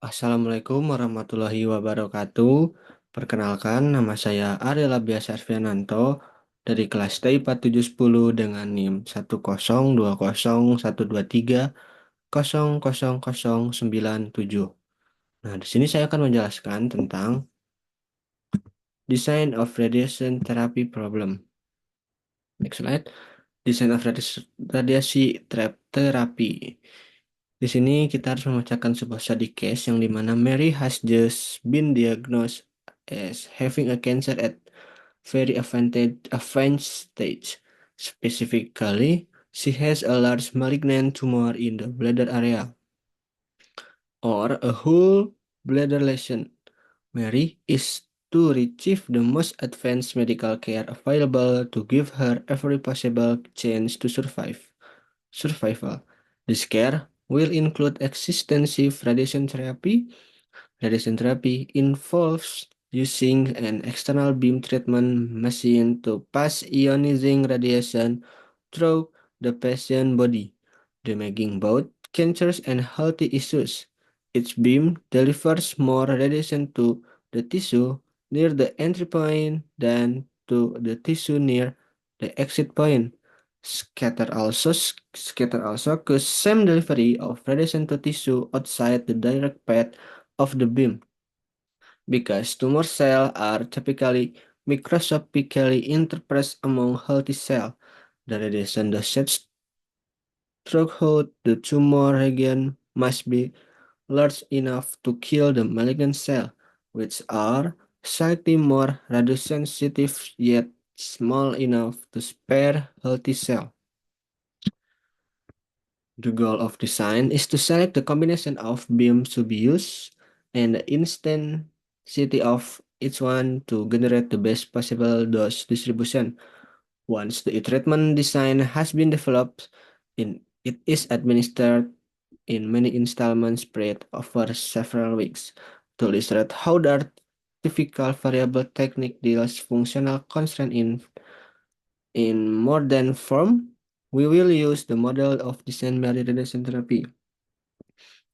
Assalamualaikum warahmatullahi wabarakatuh. Perkenalkan, nama saya Ariela Biasa Arfiananto dari kelas T IPA 710 dengan NIM 1020123000097. Nah, di sini saya akan menjelaskan tentang Design of Radiation Therapy Problem. Next slide. Design of radiasi therapy. Di sini kita harus memecahkan sebuah study case yang dimana Mary has just been diagnosed as having a cancer at very advanced stage. Specifically, she has a large malignant tumor in the bladder area or a whole bladder lesion. Mary is to retrieve the most advanced medical care available to give her every possible chance to survival. This care will include extensive radiation therapy. Radiation therapy involves using an external beam treatment machine to pass ionizing radiation through the patient's body, damaging both cancers and healthy tissues. Each beam delivers more radiation to the tissue near the entry point than to the tissue near the exit point. Scatter also cause same delivery of radiation to tissue outside the direct path of the beam because tumor cells are typically microscopically interspersed among healthy cells. The radiation dosage throughout the tumor region must be large enough to kill the malignant cell, which are slightly more radiosensitive yet small enough to spare healthy cells. The goal of design is to select the combination of beams to be used and the intensity of each one to generate the best possible dose distribution. Once the treatment design has been developed, it is administered in many installments spread over several weeks. To illustrate how the artificial variable technique deals functional constraint in modern form, we will use the model of design Mary radiation therapy.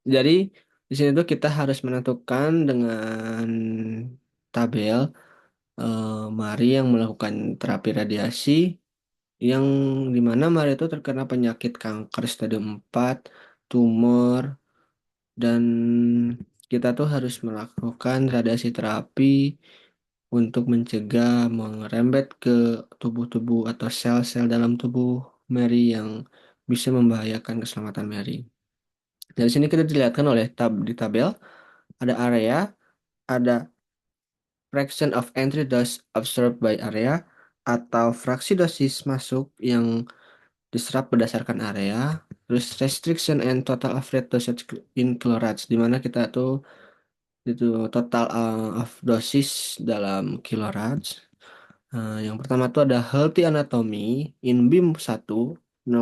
Jadi di sini tuh kita harus menentukan dengan tabel Mari yang melakukan terapi radiasi yang dimana Mari itu terkena penyakit kanker stadium 4, tumor, dan kita tuh harus melakukan radiasi terapi untuk mencegah merembet ke tubuh-tubuh atau sel-sel dalam tubuh Mary yang bisa membahayakan keselamatan Mary. Dari sini kita dilihatkan oleh di tabel ada area, ada fraction of entry dose absorbed by area atau fraksi dosis masuk yang diserap berdasarkan area, terus restriction and total average dosage in kilorats, di mana kita tuh itu total of dosis dalam kilorats. Yang pertama tuh ada healthy anatomy in beam 1 0,4,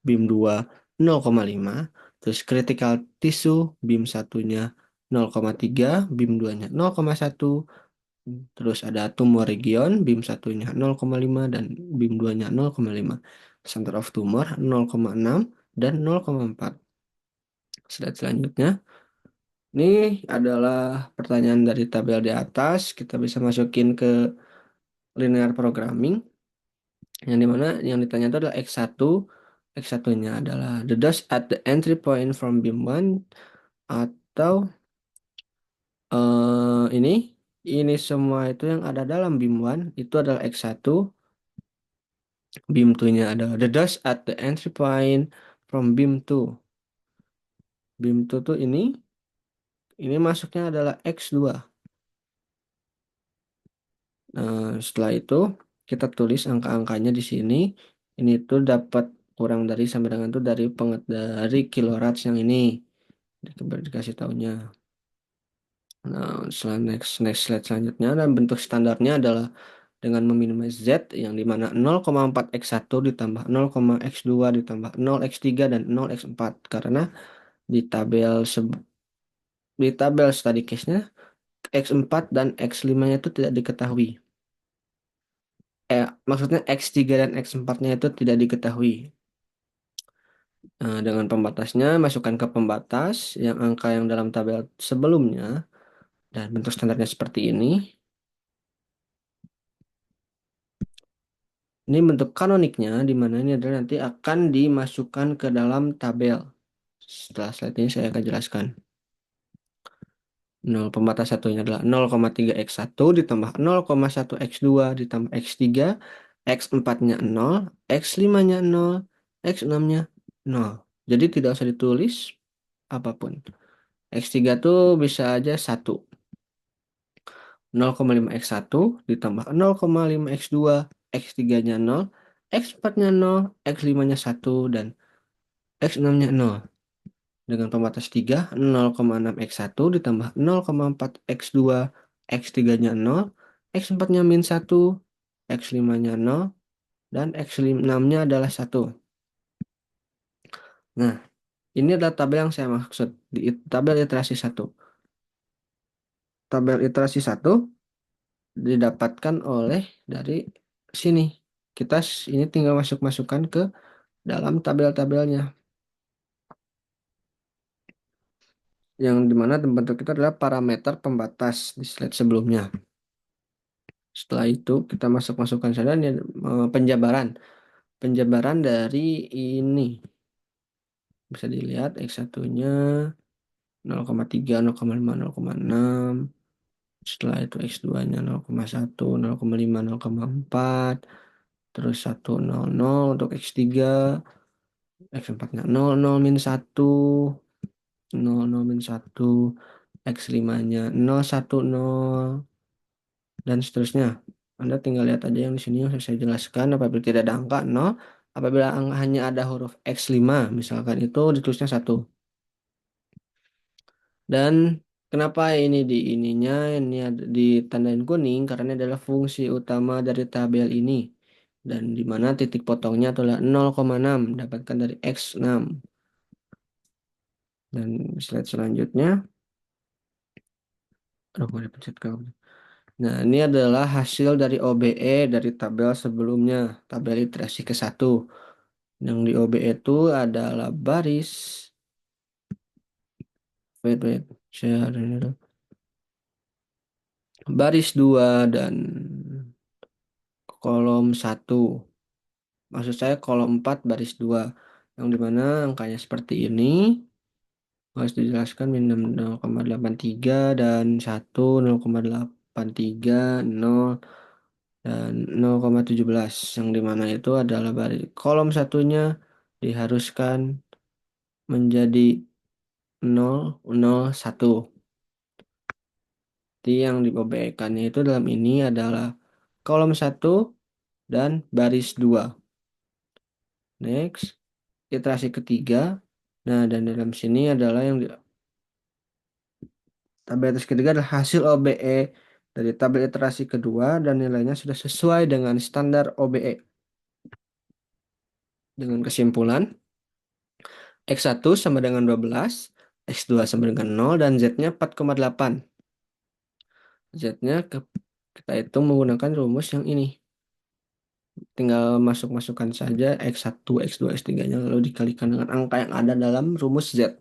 beam 2 0,5, terus critical tissue beam satunya 0,3, beam 2-nya 0,1, terus ada tumor region beam satunya 0,5 dan beam 2-nya 0,5. Center of tumor 0,6 dan 0,4. Slide selanjutnya. Ini adalah pertanyaan dari tabel di atas. Kita bisa masukin ke linear programming. Yang dimana yang ditanya itu adalah X1. X1-nya adalah the dose at the entry point from beam 1 atau ini. Ini semua itu yang ada dalam beam 1 itu adalah X1. Beam 2-nya adalah the dose at the entry point from beam 2. Beam 2 tuh ini masuknya adalah X2. Setelah itu kita tulis angka-angkanya di sini. Ini tuh dapat kurang dari sampai dengan tuh dari kilorats yang ini dikasih tahunya. Nah, next slide selanjutnya dan bentuk standarnya adalah dengan meminimasi Z yang dimana 0,4x1 ditambah 0,x2 ditambah 0x3 dan 0x4 karena di tabel di tabel study case-nya x4 dan x5-nya itu tidak diketahui. Maksudnya X3 dan X4-nya itu tidak diketahui. Dengan pembatasnya, masukkan ke pembatas yang angka yang dalam tabel sebelumnya dan bentuk standarnya seperti ini. Ini bentuk kanoniknya, di mana ini adalah nanti akan dimasukkan ke dalam tabel. Setelah slide ini saya akan jelaskan. 0 pembatas satunya adalah 0,3 x1 ditambah 0,1 x2 ditambah x3, x4-nya 0, x5-nya 0, x6-nya 0. Jadi tidak usah ditulis apapun. X3 tuh bisa aja 1. 0,5 x1 ditambah 0,5 x2, x3-nya 0, x4-nya 0, x5-nya 1, dan x6-nya 0. Dengan pembatas 3, 0,6 x1 ditambah 0,4 x2, x3-nya 0, x4-nya min 1, x5-nya 0, dan x6-nya adalah 1. Nah, ini adalah tabel yang saya maksud, di tabel iterasi 1. Tabel iterasi 1 didapatkan oleh dari sini. Ini tinggal masuk-masukkan ke dalam tabel-tabelnya. Yang dimana bentuk itu adalah parameter pembatas di slide sebelumnya. Setelah itu kita masuk-masukkan saja ini penjabaran. Penjabaran dari ini. Bisa dilihat X1-nya 0,3, 0,5, 0,6. Setelah itu X2-nya 0,1, 0,5, 0,4. Terus 1, 0, 0 untuk X3. X4-nya 0, 0, min 1. 0, 0, min 1. X5-nya 0, 1, 0. Dan seterusnya. Anda tinggal lihat aja yang di sini yang saya jelaskan. Apabila tidak ada angka 0, apabila hanya ada huruf X5, misalkan itu ditulisnya 1. Dan kenapa ini di ininya ini ada ditandain kuning? Karena ini adalah fungsi utama dari tabel ini. Dan di mana titik potongnya adalah 0,6, dapatkan dari X6. Dan slide selanjutnya, aduh, mau dipencet ke. Nah, ini adalah hasil dari OBE dari tabel sebelumnya, tabel iterasi ke-1. Yang di OBE itu adalah baris, wait, saya ada ini dulu. Baris 2 dan kolom 1. Maksud saya kolom 4 baris 2. Yang dimana angkanya seperti ini. Harus dijelaskan minum 0,83 dan 1, 0,83, 0, dan 0,17. Yang dimana itu adalah baris kolom satunya diharuskan menjadi 001. Jadi yang dibebekannya itu dalam ini adalah kolom 1 dan baris 2. Next, iterasi ketiga. Nah, dan dalam sini adalah tabel iterasi ketiga adalah hasil OBE dari tabel iterasi kedua dan nilainya sudah sesuai dengan standar OBE. Dengan kesimpulan, X1 sama dengan 12, X2 sama dengan 0, dan Z-nya 4,8. Z-nya kita hitung menggunakan rumus yang ini. Tinggal masuk-masukkan saja X1, X2, X3-nya lalu dikalikan dengan angka yang ada dalam rumus Z.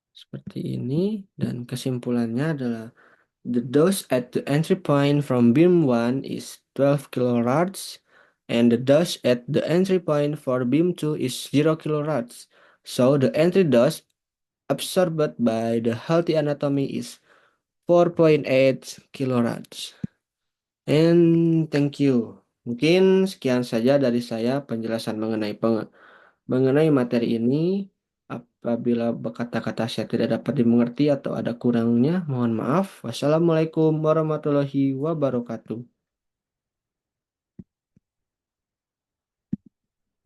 Seperti ini, dan kesimpulannya adalah the dose at the entry point from beam 1 is 12 kilords and the dose at the entry point for beam 2 is 0 kilords. So the entry dose absorbed by the healthy anatomy is 4.8 kilords. And thank you. Mungkin sekian saja dari saya penjelasan mengenai materi ini. Apabila kata-kata saya tidak dapat dimengerti atau ada kurangnya, mohon maaf. Wassalamualaikum warahmatullahi wabarakatuh.